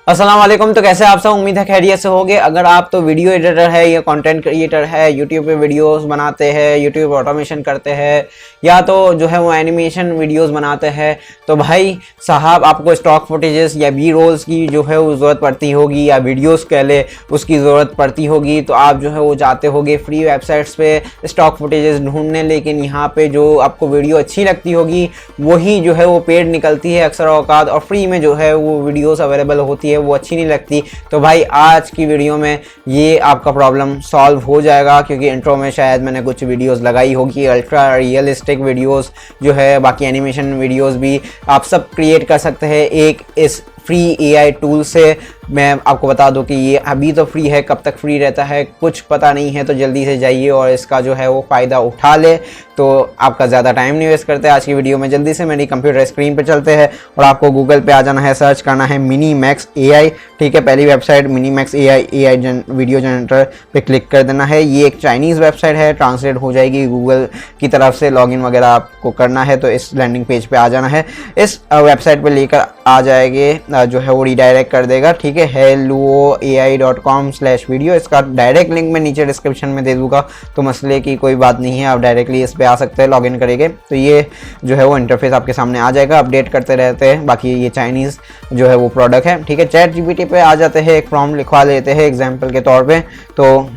अस्सलाम वालेकुम। तो कैसे आप सब, उम्मीद है खैरियत से होंगे। अगर आप तो वीडियो एडिटर है या कंटेंट क्रिएटर है, यूट्यूब पे वीडियोस बनाते हैं, यूट्यूब ऑटोमेशन करते हैं, या तो जो है वो एनिमेशन वीडियोस बनाते हैं, तो भाई साहब आपको स्टॉक फुटेजेस या बी रोल्स की जो है वो ज़रूरत पड़ती होगी, या वीडियोस कह ले उसकी ज़रूरत पड़ती होगी। तो आप जो है वो जाते होगे फ्री वेबसाइट्स पे स्टॉक फुटेजेस ढूंढने, लेकिन यहाँ पे जो आपको वीडियो अच्छी लगती होगी वही जो है वो पेड निकलती है अक्सर औकात, और फ्री में जो है वो वीडियोस अवेलेबल होती है वो अच्छी नहीं लगती। तो भाई आज की वीडियो में ये आपका प्रॉब्लम सॉल्व हो जाएगा, क्योंकि इंट्रो में शायद मैंने कुछ वीडियोस लगाई होगी अल्ट्रा रियलिस्टिक वीडियोस जो है, बाकी एनिमेशन वीडियोस भी आप सब क्रिएट कर सकते हैं एक इस फ्री एआई टूल से। मैं आपको बता दूं कि ये अभी तो फ्री है, कब तक फ्री रहता है कुछ पता नहीं है, तो जल्दी से जाइए और इसका जो है वो फ़ायदा उठा ले। तो आपका ज़्यादा टाइम नहीं वेस्ट करते आज की वीडियो में, जल्दी से मेरी कंप्यूटर स्क्रीन पे चलते हैं और आपको गूगल पे आ जाना है, सर्च करना है मिनीमैक्स एआई। ठीक है, पहली website Minimax AI video generator पे क्लिक कर देना है। ये एक चाइनीज़ वेबसाइट है, ट्रांसलेट हो जाएगी गूगल की तरफ से, लॉगिन वगैरह आपको करना है तो इस लैंडिंग पेज पे आ जाना है। इस वेबसाइट पे लेकर आ जाएंगे, जो है वो रिडायरेक्ट कर देगा। ठीक है, helloai.com/video, इसका डायरेक्ट लिंक मैं नीचे डिस्क्रिप्शन में दे दूंगा, तो मसले की कोई बात नहीं है, आप डायरेक्टली इस पे आ सकते हैं लॉगिन करेंगे तो ये जो है वो इंटरफेस आपके सामने आ जाएगा। अपडेट करते रहते हैं, बाकी ये चाइनीज़ जो है वो प्रोडक्ट है। ठीक है, चैट जीपीटी पे आ जाते हैं, एक प्रॉम्प्ट लिखवा लेते हैं एग्जाम्पल के तौर पे। तो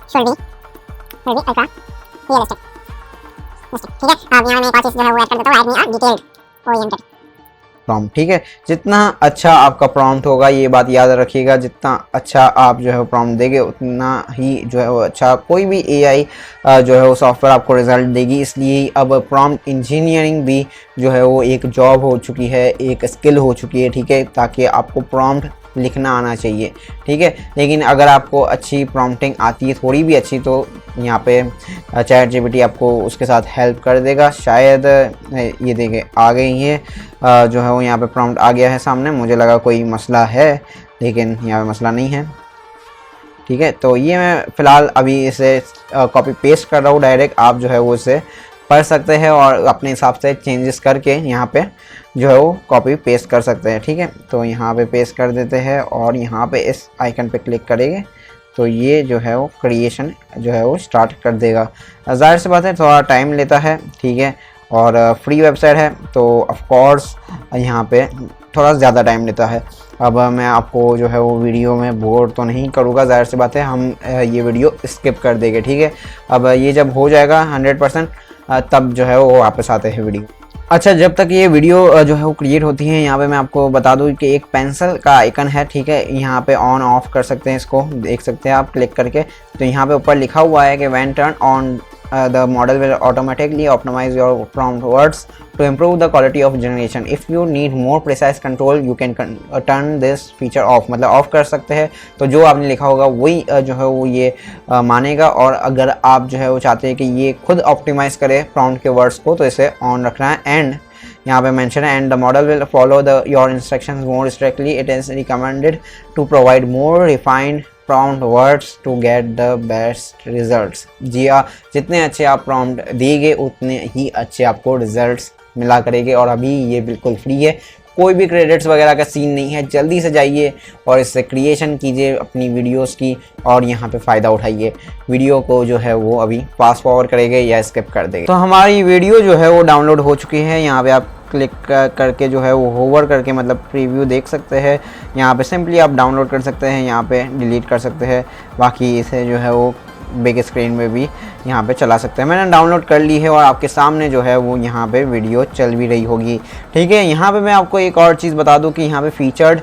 should be ultra realistic. ठीक है, अब यहाँ मैं एक और चीज़ जो है वो ऐड कर देता हूँ, add me detailed oriented prompt. ठीक है, जितना अच्छा आपका प्रॉम्प्ट होगा, ये बात याद रखिएगा, जितना अच्छा आप जो है वो प्रॉम्प्ट देंगे उतना ही जो है वो अच्छा कोई भी एआई जो है वो सॉफ्टवेयर आपको रिजल्ट देगी। इसलिए अब प्रॉम्प्ट इंजीनियरिंग भी जो है वो एक जॉब हो चुकी है, एक स्किल हो चुकी है। ठीक है, ताकि आपको प्रॉम्प्ट लिखना आना चाहिए। ठीक है, लेकिन अगर आपको अच्छी प्रॉम्प्टिंग आती है, थोड़ी भी अच्छी, तो यहाँ पे चैट जीपीटी आपको उसके साथ हेल्प कर देगा। शायद ये देखे आ गई है, जो है वो यहाँ पे प्रॉम्प्ट आ गया है सामने। मुझे लगा कोई मसला है, लेकिन यहाँ पे मसला नहीं है। ठीक है, तो ये मैं फ़िलहाल अभी इसे कॉपी पेस्ट कर रहा हूँ डायरेक्ट। आप जो है वो इसे पढ़ सकते हैं और अपने हिसाब से चेंजेस करके यहाँ पे जो है वो कॉपी पेस्ट कर सकते हैं। ठीक है, तो यहाँ पे पेस्ट कर देते हैं और यहाँ पे इस आइकन पे क्लिक करेंगे तो ये जो है वो क्रिएशन जो है वो स्टार्ट कर देगा। ज़ाहिर सी बात है थोड़ा टाइम लेता है। ठीक है, और फ्री वेबसाइट है तो ऑफ कोर्स यहाँ पे थोड़ा ज़्यादा टाइम लेता है। अब मैं आपको जो है वो वीडियो में बोर तो नहीं करूँगा, ज़ाहिर सी बात है हम ये वीडियो स्किप कर देंगे। ठीक है, अब ये जब हो जाएगा 100% तब जो है वो वापस आते हैं वीडियो। अच्छा, जब तक ये वीडियो जो है वो क्रिएट होती है, यहाँ पे मैं आपको बता दूँ कि एक पेंसिल का आइकन है। ठीक है, यहाँ पे ऑन ऑफ कर सकते हैं, इसको देख सकते हैं आप क्लिक करके। तो यहाँ पे ऊपर लिखा हुआ है कि when turn on the model will automatically optimize your prompt words to improve the quality of generation. If you need more precise control, you can turn this feature off, मतलब ऑफ कर सकते हैं। तो जो आपने लिखा होगा वही जो है वो ये मानेगा, और अगर आप जो है वो चाहते हैं कि ये खुद ऑप्टिमाइज करे प्रॉम्प्ट के वर्ड्स को, तो इसे ऑन रखना है। एंड यहाँ पे मेंशन है and the model will follow your instructions more strictly, it is recommended to provide more refined prompt words to get the best results. जी हाँ, जितने अच्छे आप प्रॉम्प्ट देंगे उतने ही अच्छे आपको रिजल्ट्स मिला करेंगे। और अभी ये बिल्कुल फ्री है, कोई भी क्रेडिट्स वगैरह का सीन नहीं है। जल्दी से जाइए और इससे क्रिएशन कीजिए अपनी वीडियोस की, और यहाँ पे फ़ायदा उठाइए। वीडियो को जो है वो अभी फास्ट फॉरवर्ड करेंगे या स्किप कर देंगे। तो हमारी वीडियो जो है वो डाउनलोड हो चुकी है। यहाँ पे आप क्लिक करके जो है वो होवर करके मतलब प्रीव्यू देख सकते हैं। यहाँ पे सिंपली आप डाउनलोड कर सकते हैं, यहाँ पे डिलीट कर सकते हैं, बाकी इसे जो है वो बिग स्क्रीन में भी यहाँ पे चला सकते हैं। मैंने डाउनलोड कर ली है और आपके सामने जो है वो यहाँ पे वीडियो चल भी रही होगी। ठीक है, यहाँ पे मैं आपको एक और चीज़ बता दूँ कि यहाँ पे फीचर्ड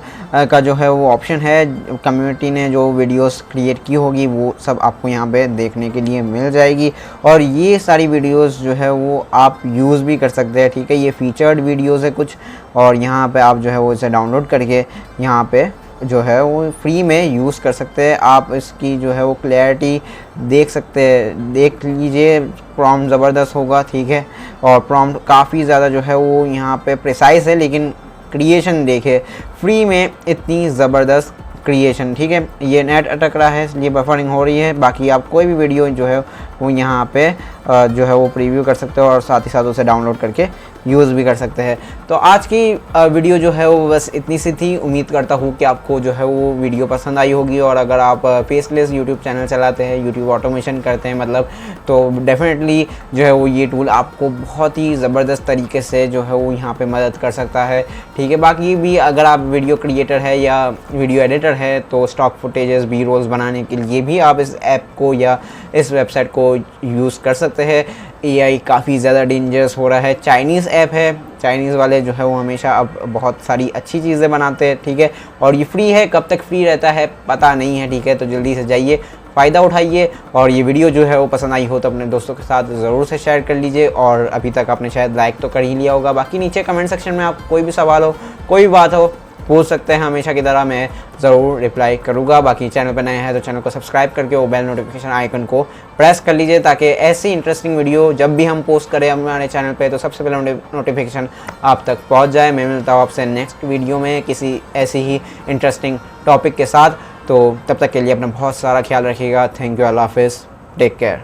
का जो है वो ऑप्शन है। कम्युनिटी ने जो वीडियोस क्रिएट की होगी वो सब आपको यहाँ पे देखने के लिए मिल जाएगी, और ये सारी वीडियोस जो है वो आप यूज़ भी कर सकते हैं। ठीक है, ये फीचर्ड वीडियोज़ है कुछ, और यहाँ पर आप जो है वो इसे डाउनलोड करके यहाँ पर जो है वो फ्री में यूज़ कर सकते हैं। आप इसकी जो है वो क्लैरिटी देख सकते हैं, देख लीजिए, प्रॉम्प्ट ज़बरदस्त होगा। ठीक है, और प्रॉम्प्ट काफ़ी ज़्यादा जो है वो यहाँ पे प्रिसाइज है, लेकिन क्रिएशन देखे फ्री में इतनी ज़बरदस्त क्रिएशन, ठीक है। ये नेट अटक रहा है इसलिए बफरिंग हो रही है। बाकी आप कोई भी वीडियो जो है वो यहाँ पे जो है वो प्रीव्यू कर सकते हो और साथ ही साथ उसे डाउनलोड करके यूज़ भी कर सकते हैं। तो आज की वीडियो जो है वो बस इतनी सी थी। उम्मीद करता हूँ कि आपको जो है वो वीडियो पसंद आई होगी, और अगर आप फेसलेस यूट्यूब चैनल चलाते हैं, यूट्यूब ऑटोमेशन करते हैं मतलब, तो डेफिनेटली जो है वो ये टूल आपको बहुत ही ज़बरदस्त तरीके से जो है वो यहाँ पे मदद कर सकता है, ठीक है। बाकी भी अगर आप वीडियो क्रिएटर है या वीडियो एडिटर है तो स्टॉक फुटेजेस, बी रोल्स बनाने के लिए भी आप इस ऐप को या इस वेबसाइट को यूज़ कर सकते हैं। AI काफ़ी ज़्यादा डेंजरस हो रहा है। चाइनीज़ ऐप है, चाइनीज़ वाले जो है वो हमेशा अब बहुत सारी अच्छी चीज़ें बनाते हैं, ठीक है। और ये फ्री है, कब तक फ्री रहता है पता नहीं है, ठीक है। तो जल्दी से जाइए, फ़ायदा उठाइए, और ये वीडियो जो है वो पसंद आई हो तो अपने दोस्तों के साथ ज़रूर से शेयर कर लीजिए। और अभी तक आपने शायद लाइक तो कर ही लिया होगा। बाकी नीचे कमेंट सेक्शन में आप कोई भी सवाल हो, कोई भी बात हो, पूछ सकते हैं। हमेशा की तरह मैं ज़रूर रिप्लाई करूँगा। बाकी चैनल पर नए हैं तो चैनल को सब्सक्राइब करके वो बेल नोटिफिकेशन आइकन को प्रेस कर लीजिए, ताकि ऐसी इंटरेस्टिंग वीडियो जब भी हम पोस्ट करें हमारे चैनल पे तो सबसे पहले नोटिफिकेशन आप तक पहुंच जाए। मैं मिलता हूँ आपसे नेक्स्ट वीडियो में किसी ऐसी ही इंटरेस्टिंग टॉपिक के साथ। तो तब तक के लिए अपना बहुत सारा ख्याल रखिएगा। थैंक यू, अल्लाह हाफिज़, टेक केयर।